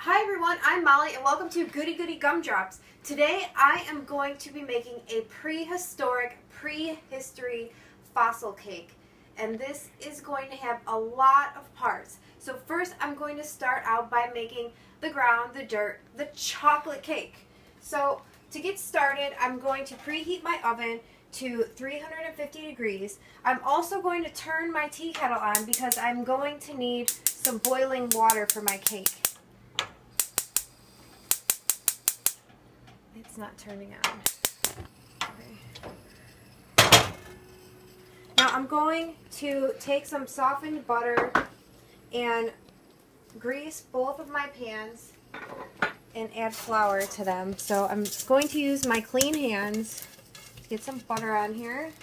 Hi everyone, I'm Molly and welcome to Goody Goody Gumdrops. Today I am going to be making a prehistory fossil cake. And this is going to have a lot of parts. So first I'm going to start out by making the ground, the dirt, the chocolate cake. So to get started, I'm going to preheat my oven to 350 degrees. I'm also going to turn my tea kettle on because I'm going to need some boiling water for my cake. It's not turning on. Okay. Now I'm going to take some softened butter and grease both of my pans and add flour to them. So I'm going to use my clean hands to get some butter on here.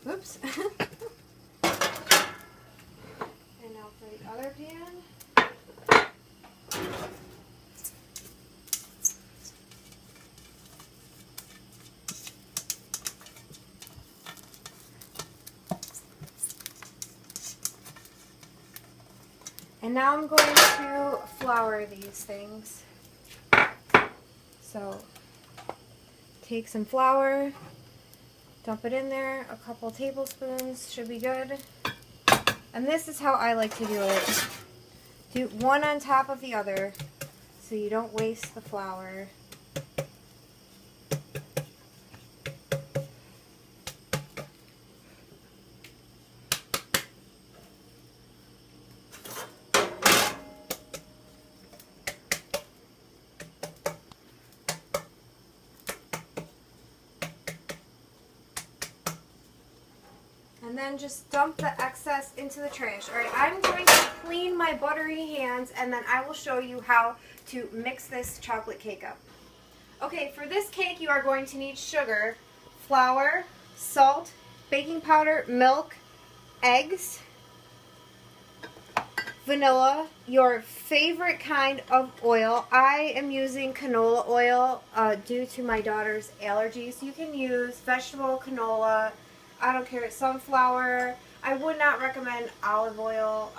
Oops. Other pan. And now I'm going to flour these things. So take some flour, dump it in there, a couple tablespoons should be good. And this is how I like to do it. Do one on top of the other so you don't waste the flour. And then just dump the excess into the trash. Alright, I'm going to clean my buttery hands and then I will show you how to mix this chocolate cake up. Okay, for this cake you are going to need sugar, flour, salt, baking powder, milk, eggs, vanilla, your favorite kind of oil. I am using canola oil due to my daughter's allergies. You can use vegetable canola, I don't care, sunflower. I would not recommend olive oil.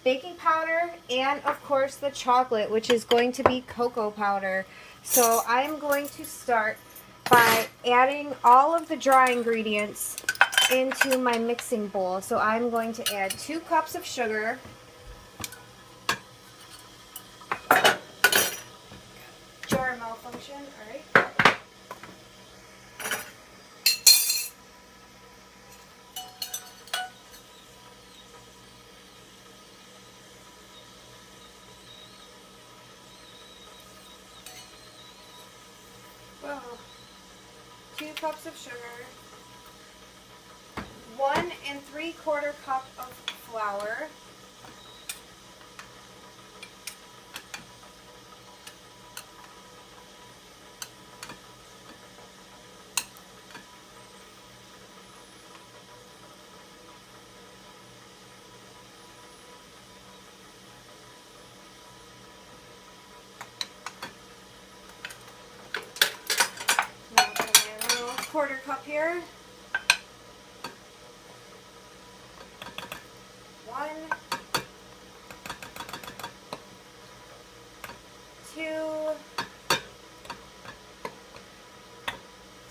Baking powder, and of course the chocolate, which is going to be cocoa powder. So I am going to start by adding all of the dry ingredients into my mixing bowl. So I'm going to add 2 cups of sugar, jar malfunction, alright. Well, 2 cups of sugar, 1 3/4 cup of flour, quarter cup here, 1, 2,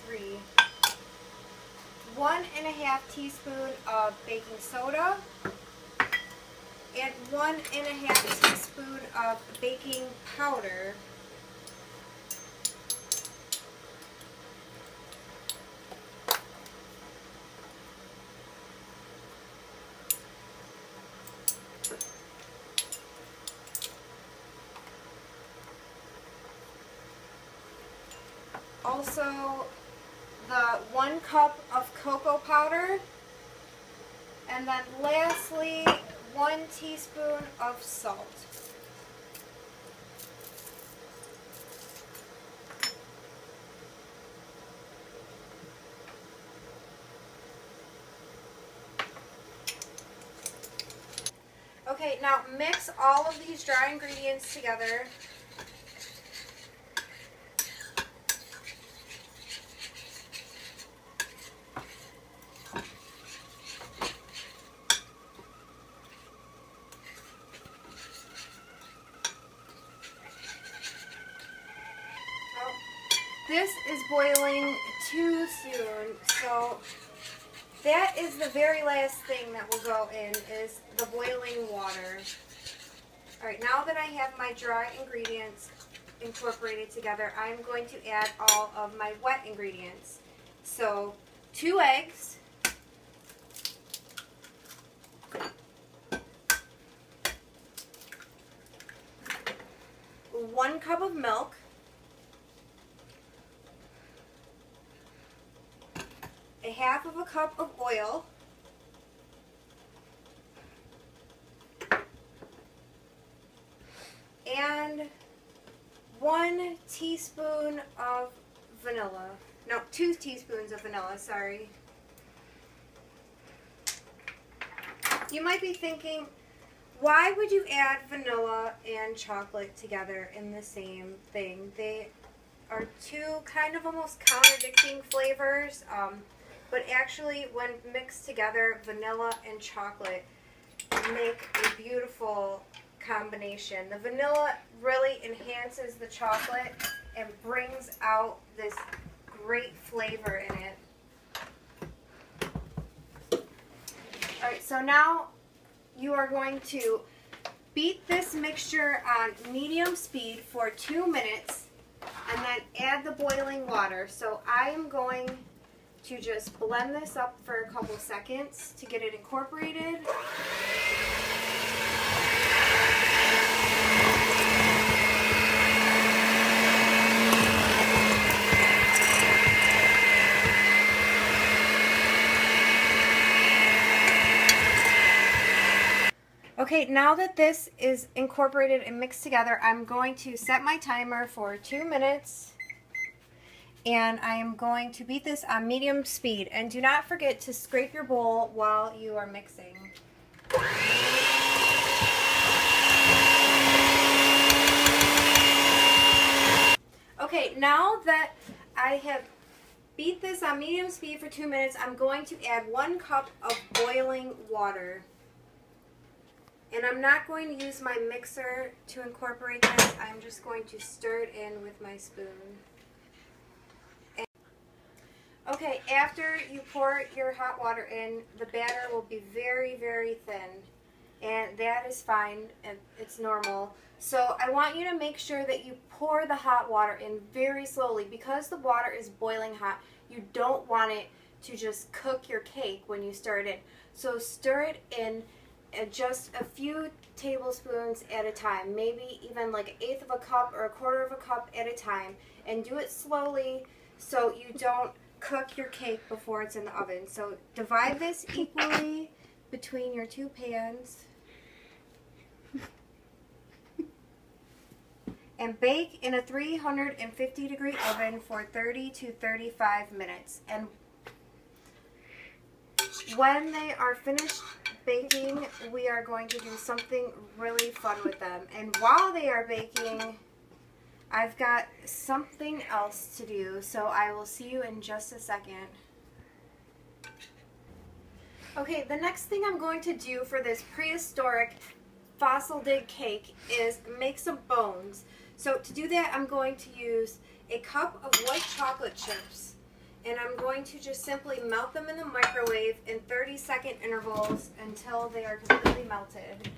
3, 1½ teaspoon of baking soda, and 1½ teaspoon of baking powder. Also, the 1 cup of cocoa powder, and then lastly 1 teaspoon of salt. Okay, now mix all of these dry ingredients together. boiling too soon. So that is the very last thing that will go in, is the boiling water. All right, now that I have my dry ingredients incorporated together, I'm going to add all of my wet ingredients. So 2 eggs, 1 cup of milk, a half of a cup of oil, and 1 teaspoon of vanilla. No, 2 teaspoons of vanilla, sorry. You might be thinking, why would you add vanilla and chocolate together in the same thing? They are 2 kind of almost contradicting flavors, but actually when mixed together, vanilla and chocolate make a beautiful combination. The vanilla really enhances the chocolate and brings out this great flavor in it. Alright, so now you are going to beat this mixture on medium speed for 2 minutes and then add the boiling water. So I am going to just blend this up for a couple seconds to get it incorporated. Okay, now that this is incorporated and mixed together, I'm going to set my timer for 2 minutes, and I am going to beat this on medium speed. And do not forget to scrape your bowl while you are mixing. Okay, now that I have beat this on medium speed for 2 minutes, I'm going to add 1 cup of boiling water. And I'm not going to use my mixer to incorporate this. I'm just going to stir it in with my spoon. Okay, after you pour your hot water in, the batter will be very, very thin. And that is fine, and it's normal. So I want you to make sure that you pour the hot water in very slowly. Because the water is boiling hot, you don't want it to just cook your cake when you stir it in. So stir it in just a few tablespoons at a time, maybe even like 1/8 of a cup or 1/4 of a cup at a time, and do it slowly so you don't cook your cake before it's in the oven. So divide this equally between your 2 pans and bake in a 350-degree oven for 30 to 35 minutes. And when they are finished baking, we are going to do something really fun with them. And while they are baking, I've got something else to do, so I will see you in just a second. Okay, the next thing I'm going to do for this prehistoric fossil dig cake is make some bones. So to do that, I'm going to use a cup of white chocolate chips. And I'm going to just simply melt them in the microwave in 30-second intervals until they are completely melted.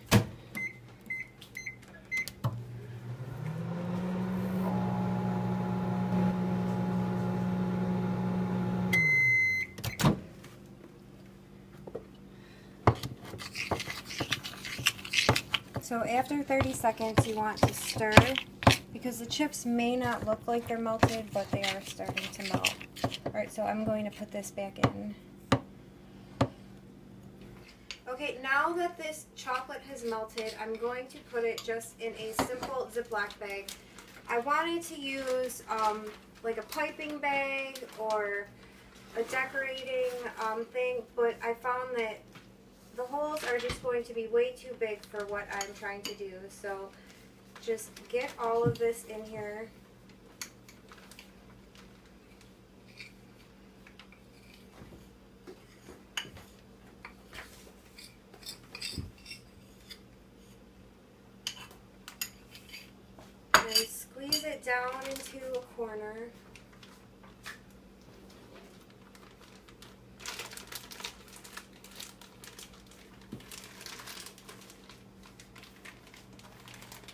So after 30 seconds, you want to stir, because the chips may not look like they're melted, but they are starting to melt. Alright, so I'm going to put this back in. Okay, now that this chocolate has melted, I'm going to put it just in a simple Ziploc bag. I wanted to use like a piping bag or a decorating thing, but I found that the holes are just going to be way too big for what I'm trying to do. So just get all of this in here. And squeeze it down into a corner.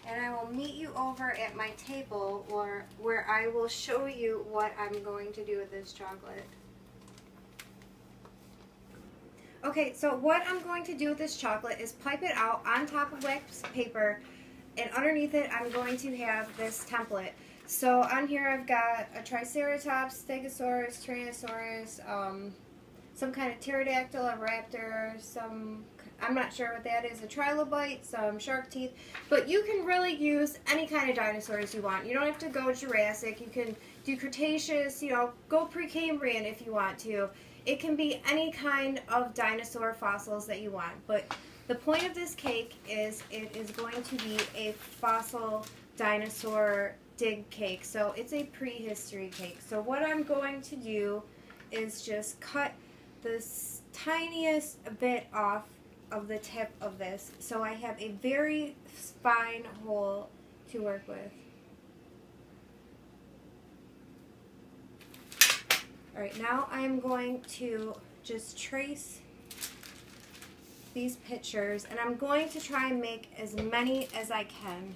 and I will meet you over at my table, or where I will show you what I'm going to do with this chocolate. Okay, so what I'm going to do with this chocolate is pipe it out on top of wax paper, and underneath it I'm going to have this template. So on here I've got a Triceratops, Stegosaurus, Tyrannosaurus, some kind of pterodactyl, a raptor, some, I'm not sure what that is, a trilobite, some shark teeth. But you can really use any kind of dinosaurs you want. You don't have to go Jurassic. You can do Cretaceous, you know, go Precambrian if you want to. It can be any kind of dinosaur fossils that you want. But the point of this cake is it is going to be a fossil dinosaur dig cake. So it's a prehistory cake. So what I'm going to do is just cut the tiniest bit off of the tip of this, so I have a very fine hole to work with. Alright, now I'm going to just trace these pictures, and I'm going to try and make as many as I can.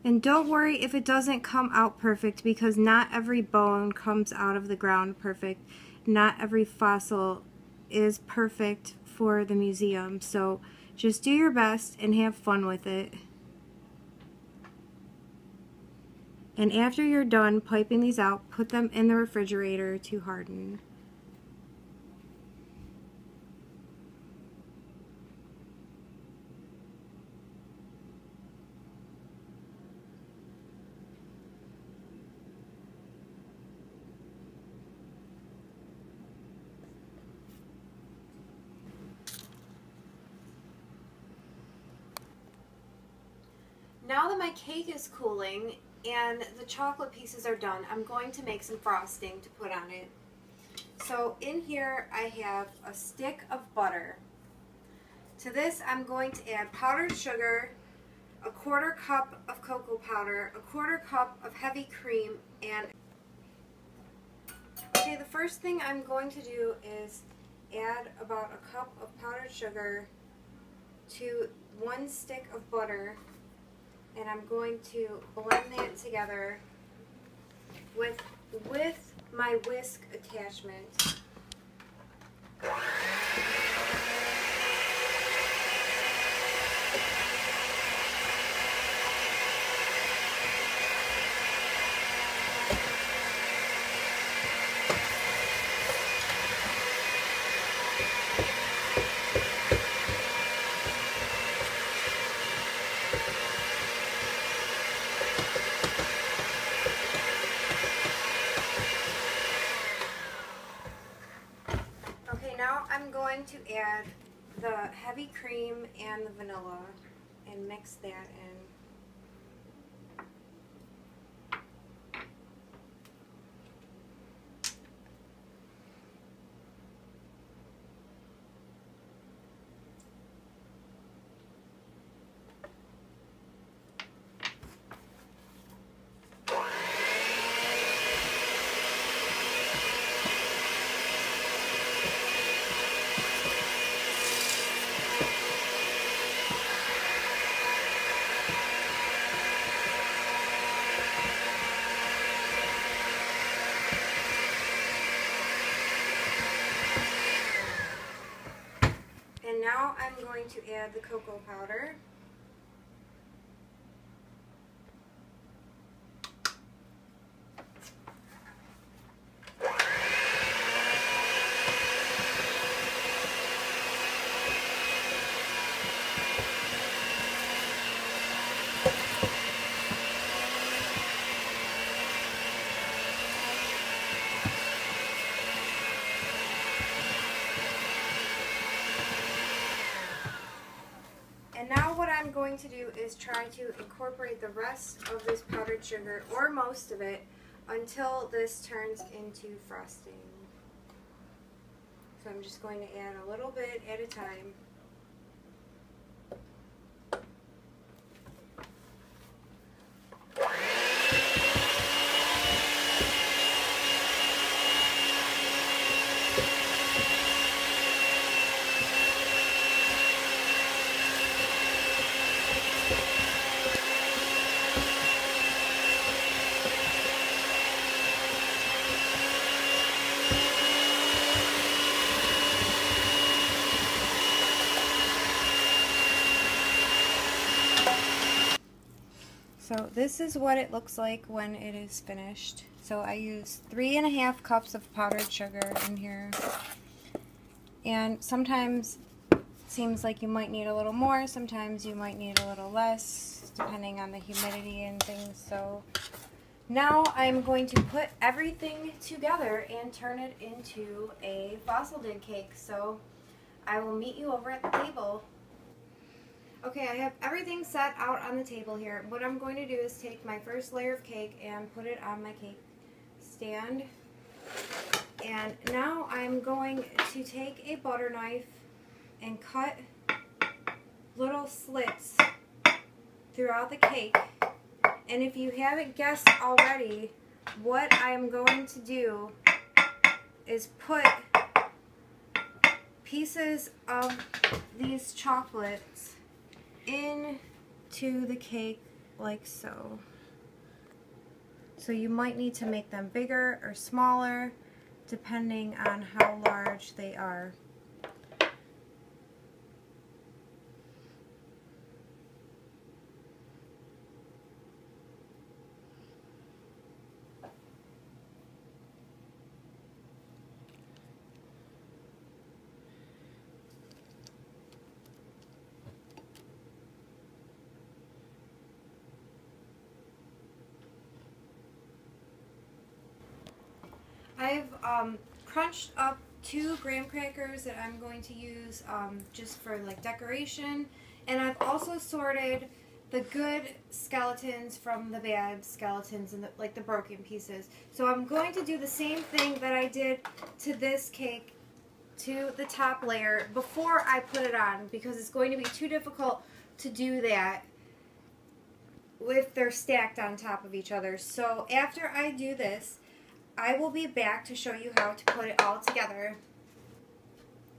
And don't worry if it doesn't come out perfect, because not every bone comes out of the ground perfect. Not every fossil is perfect for the museum. So just do your best and have fun with it. And after you're done piping these out, put them in the refrigerator to harden. Now that my cake is cooling and the chocolate pieces are done, I'm going to make some frosting to put on it. So in here I have a stick of butter. To this I'm going to add powdered sugar, a 1/4 cup of cocoa powder, a 1/4 cup of heavy cream, and okay, the first thing I'm going to do is add about a cup of powdered sugar to 1 stick of butter. And I'm going to blend that together with my whisk attachment. I'm going to add the heavy cream and the vanilla and mix that in. Now I'm going to add the cocoa powder. I'm going to do is try to incorporate the rest of this powdered sugar, or most of it, until this turns into frosting. So I'm just going to add a little bit at a time. So this is what it looks like when it is finished. So I use 3½ cups of powdered sugar in here. And sometimes it seems like you might need a little more, sometimes you might need a little less, depending on the humidity and things. So now I'm going to put everything together and turn it into a fossil dig cake. So I will meet you over at the table. Okay, I have everything set out on the table here. What I'm going to do is take my first layer of cake and put it on my cake stand. And now I'm going to take a butter knife and cut little slits throughout the cake. And if you haven't guessed already, what I'm going to do is put pieces of these chocolates into the cake like so. So you might need to make them bigger or smaller depending on how large they are. I've crunched up 2 graham crackers that I'm going to use just for like decoration, and I've also sorted the good skeletons from the bad skeletons and like the broken pieces. So I'm going to do the same thing that I did to this cake to the top layer before I put it on, because it's going to be too difficult to do that if they're stacked on top of each other. So after I do this, I will be back to show you how to put it all together.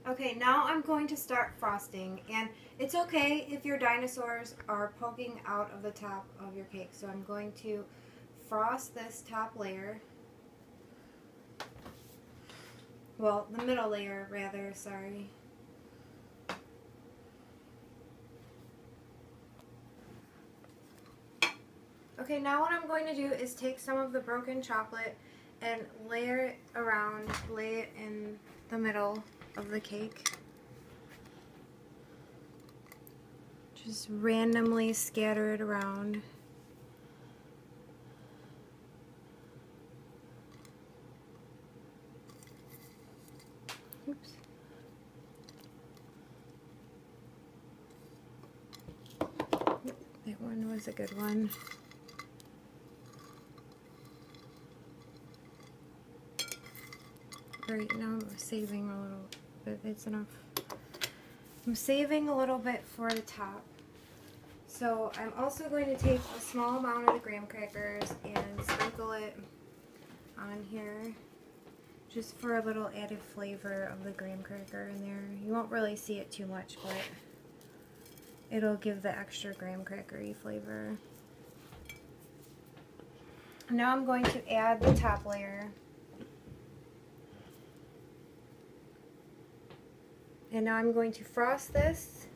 Okay, now I'm going to start frosting, and it's okay if your dinosaurs are poking out of the top of your cake. So I'm going to frost this top layer. Well, the middle layer rather, sorry. Okay, now what I'm going to do is take some of the broken chocolate and layer it around, lay it in the middle of the cake. Just randomly scatter it around. Oops. That one was a good one. Right now I'm saving a little bit, it's enough. I'm saving a little bit for the top. So I'm also going to take a small amount of the graham crackers and sprinkle it on here, just for a little added flavor of the graham cracker in there. You won't really see it too much, but it'll give the extra graham crackery flavor. Now I'm going to add the top layer. And now I'm going to frost this.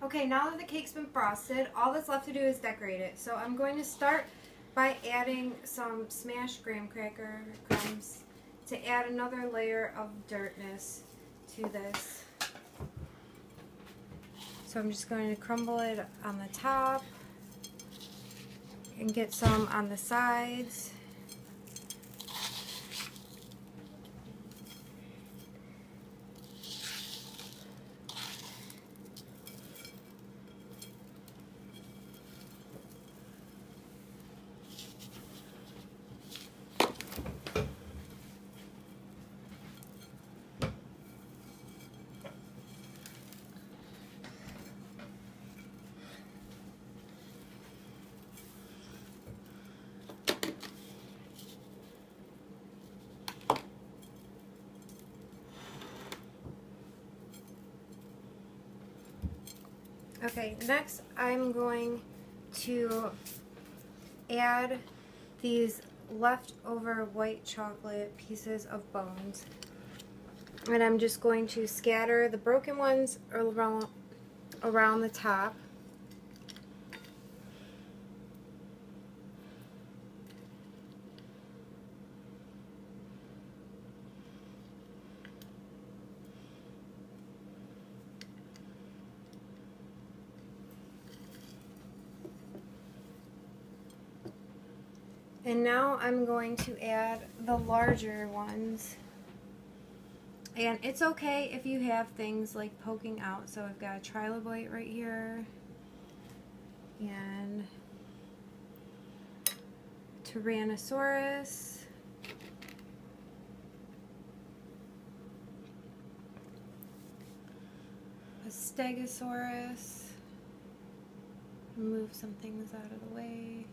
Okay, now that the cake's been frosted, all that's left to do is decorate it. So I'm going to start by adding some smashed graham cracker crumbs to add another layer of dirtness to this. So I'm just going to crumble it on the top and get some on the sides. Okay, next I'm going to add these leftover white chocolate pieces of bones. And I'm just going to scatter the broken ones around the top. And now I'm going to add the larger ones. And it's okay if you have things like poking out. So I've got a trilobite right here. And Tyrannosaurus. A Stegosaurus. Move some things out of the way.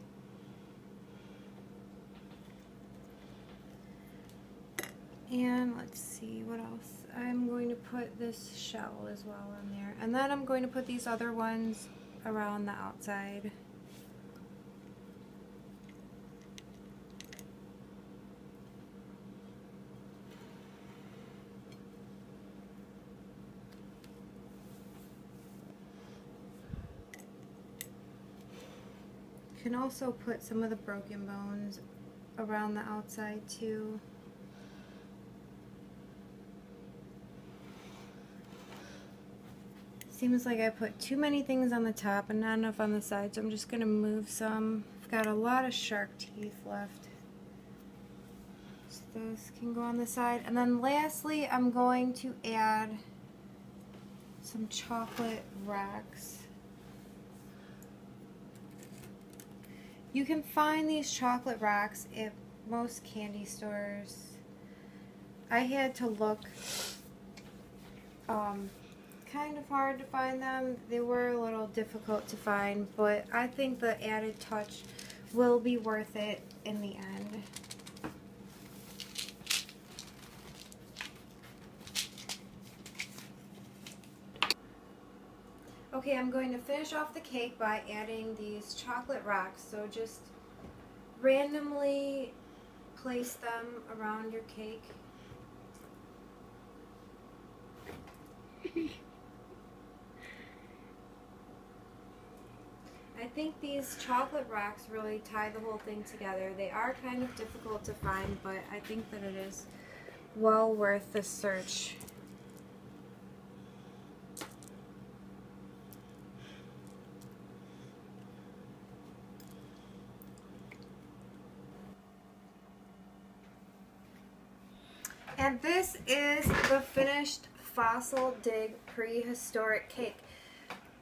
And let's see what else. I'm going to put this shell as well in there. And then I'm going to put these other ones around the outside. You can also put some of the broken bones around the outside too. Seems like I put too many things on the top and not enough on the side, so I'm just going to move some. I've got a lot of shark teeth left. So those can go on the side. And then lastly, I'm going to add some chocolate rocks. You can find these chocolate rocks at most candy stores. I had to look kind of hard to find them. They were a little difficult to find, but I think the added touch will be worth it in the end. Okay, I'm going to finish off the cake by adding these chocolate rocks. So just randomly place them around your cake. I think these chocolate rocks really tie the whole thing together. They are kind of difficult to find, but I think that it is well worth the search. And this is the finished Fossil Dig Prehistoric Cake.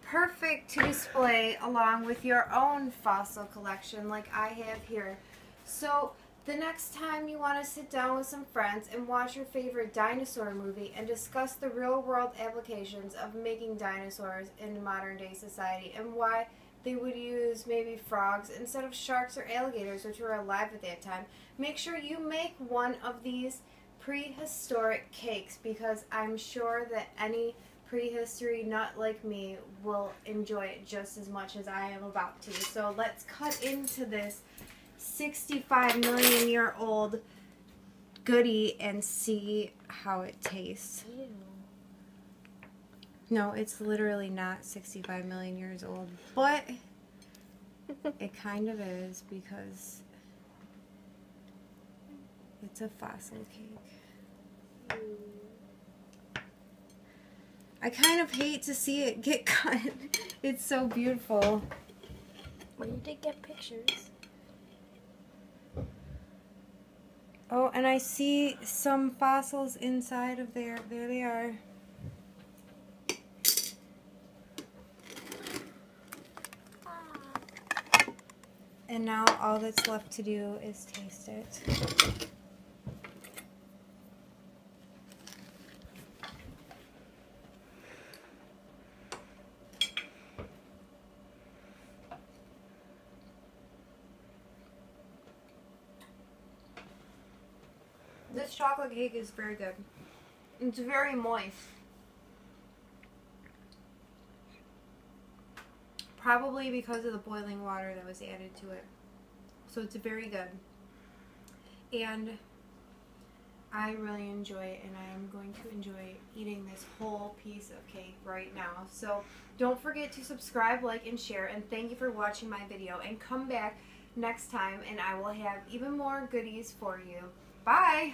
Perfect to display along with your own fossil collection like I have here. So the next time you want to sit down with some friends and watch your favorite dinosaur movie and discuss the real world applications of making dinosaurs in modern day society and why they would use maybe frogs instead of sharks or alligators, which were alive at that time, make sure you make one of these prehistoric cakes, because I'm sure that any prehistory nut like me will enjoy it just as much as I am about to. So let's cut into this 65 million year old goodie and see how it tastes. Ew. No, it's literally not 65 million years old, but it kind of is because it's a fossil cake. I kind of hate to see it get cut. It's so beautiful. Well, you did get pictures. Oh, and I see some fossils inside of there. There they are. And now all that's left to do is taste it. This chocolate cake is very good. It's very moist. probably because of the boiling water that was added to it. So it's very good. And I really enjoy it, and I am going to enjoy eating this whole piece of cake right now. So don't forget to subscribe, like, and share, and thank you for watching my video. And come back next time, and I will have even more goodies for you. Bye!